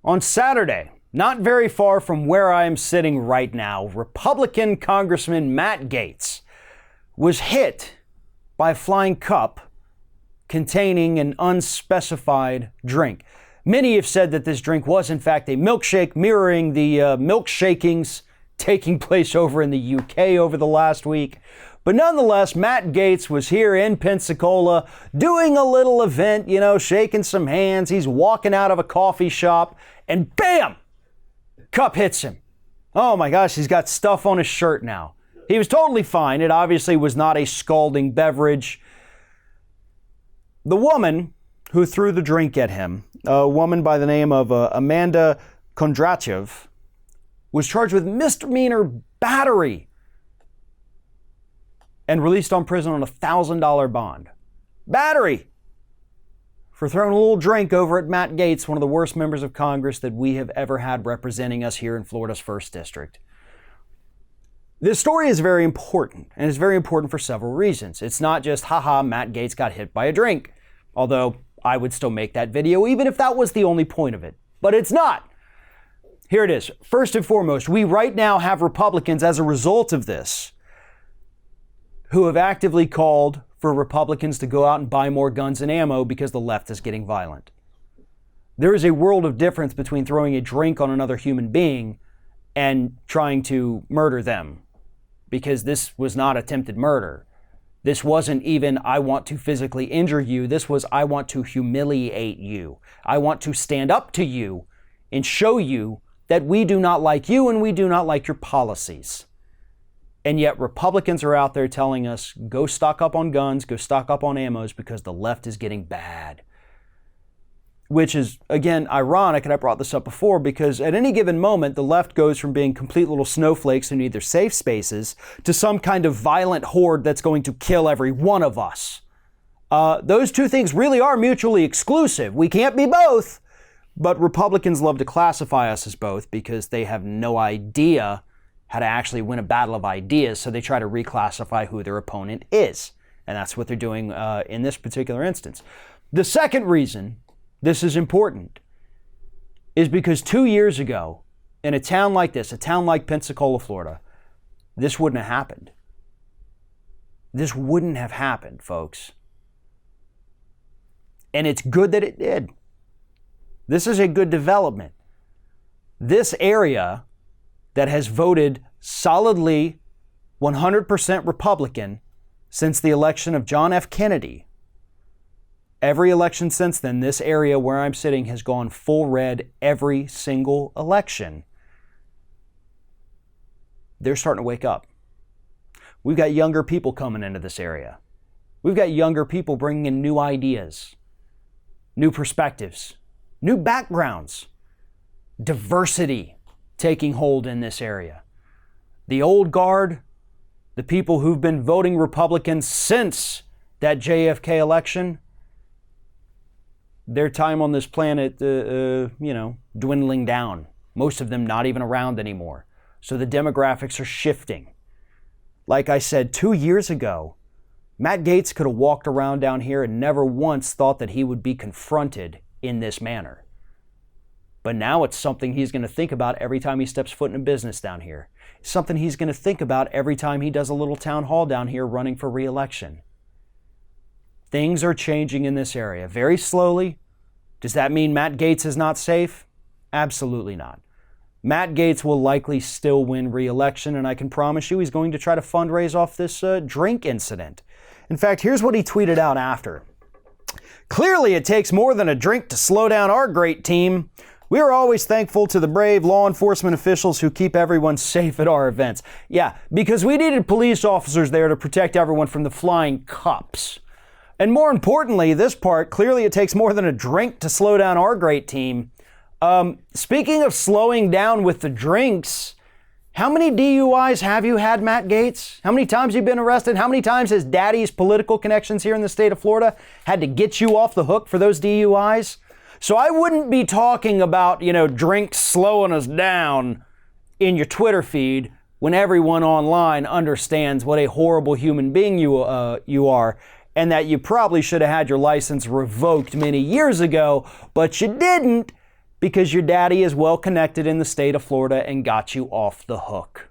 On Saturday, not very far from where I am sitting right now, Republican Congressman Matt Gaetz was hit by a flying cup containing an unspecified drink. Many have said that this drink was in fact a milkshake, mirroring the milkshakings taking place over in the UK over the last week. But nonetheless, Matt Gaetz was here in Pensacola doing a little event, shaking some hands. He's walking out of a coffee shop and bam! Cup hits him. Oh my gosh, he's got stuff on his shirt now. He was totally fine. It obviously was not a scalding beverage. The woman who threw the drink at him, a woman by the name of Amanda Kondrachev, was charged with misdemeanor battery and released on prison on a $1,000 bond. Battery! For throwing a little drink over at Matt Gaetz, one of the worst members of Congress that we have ever had representing us here in Florida's 1st District. This story is very important, and it's very important for several reasons. It's not just, haha, Matt Gaetz got hit by a drink, although I would still make that video even if that was the only point of it. But it's not. Here it is. First and foremost, we right now have Republicans as a result of this who have actively called for Republicans to go out and buy more guns and ammo because the left is getting violent. There is a world of difference between throwing a drink on another human being and trying to murder them, because this was not attempted murder. This wasn't even, I want to physically injure you. This was, I want to humiliate you. I want to stand up to you and show you that we do not like you and we do not like your policies. And yet Republicans are out there telling us, go stock up on guns, go stock up on ammos because the left is getting bad. Which is, again, ironic, and I brought this up before, because at any given moment, the left goes from being complete little snowflakes who need their safe spaces to some kind of violent horde that's going to kill every one of us. Those two things really are mutually exclusive. We can't be both, but Republicans love to classify us as both because they have no idea how to actually win a battle of ideas, so they try to reclassify who their opponent is. And that's what they're doing in this particular instance. The second reason this is important is because 2 years ago, in a town like this, a town like Pensacola, Florida, this wouldn't have happened. This wouldn't have happened, folks. And it's good that it did. This is a good development. This area that has voted solidly 100% Republican since the election of John F. Kennedy, every election since then, this area where I'm sitting has gone full red every single election. They're starting to wake up. We've got younger people coming into this area. We've got younger people bringing in new ideas, new perspectives, new backgrounds, diversity taking hold in this area. The old guard, the people who've been voting Republican since that JFK election, their time on this planet, dwindling down. Most of them not even around anymore. So the demographics are shifting. Like I said, 2 years ago, Matt Gaetz could have walked around down here and never once thought that he would be confronted in this manner. But now it's something he's going to think about every time he steps foot in a business down here. It's something he's going to think about every time he does a little town hall down here running for re-election. Things are changing in this area very slowly. Does that mean Matt Gaetz is not safe? Absolutely not. Matt Gaetz will likely still win re-election, and I can promise you he's going to try to fundraise off this drink incident. In fact, here's what he tweeted out after. Clearly, it takes more than a drink to slow down our great team. We are always thankful to the brave law enforcement officials who keep everyone safe at our events. Yeah, because we needed police officers there to protect everyone from the flying cups. And more importantly, this part, clearly it takes more than a drink to slow down our great team. Speaking of slowing down with the drinks, how many DUIs have you had, Matt Gaetz? How many times have you been arrested? How many times has daddy's political connections here in the state of Florida had to get you off the hook for those DUIs? So I wouldn't be talking about, drinks slowing us down in your Twitter feed when everyone online understands what a horrible human being you are, and that you probably should have had your license revoked many years ago, but you didn't because your daddy is well connected in the state of Florida and got you off the hook.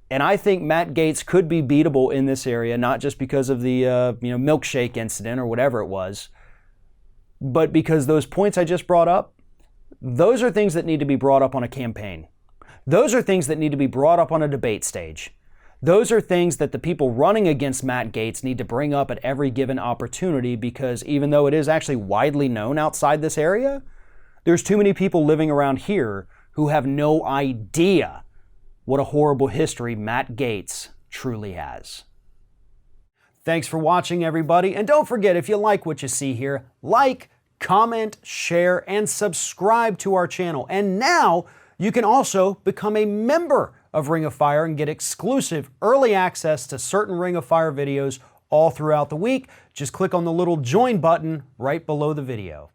And I think Matt Gaetz could be beatable in this area, not just because of the milkshake incident or whatever it was, but because those points I just brought up, those are things that need to be brought up on a campaign. Those are things that need to be brought up on a debate stage. Those are things that the people running against Matt Gaetz need to bring up at every given opportunity, because even though it is actually widely known outside this area, there's too many people living around here who have no idea what a horrible history Matt Gaetz truly has. Thanks for watching, everybody. And don't forget, if you like what you see here, like, comment, share, and subscribe to our channel. And now you can also become a member of Ring of Fire and get exclusive early access to certain Ring of Fire videos all throughout the week. Just click on the little join button right below the video.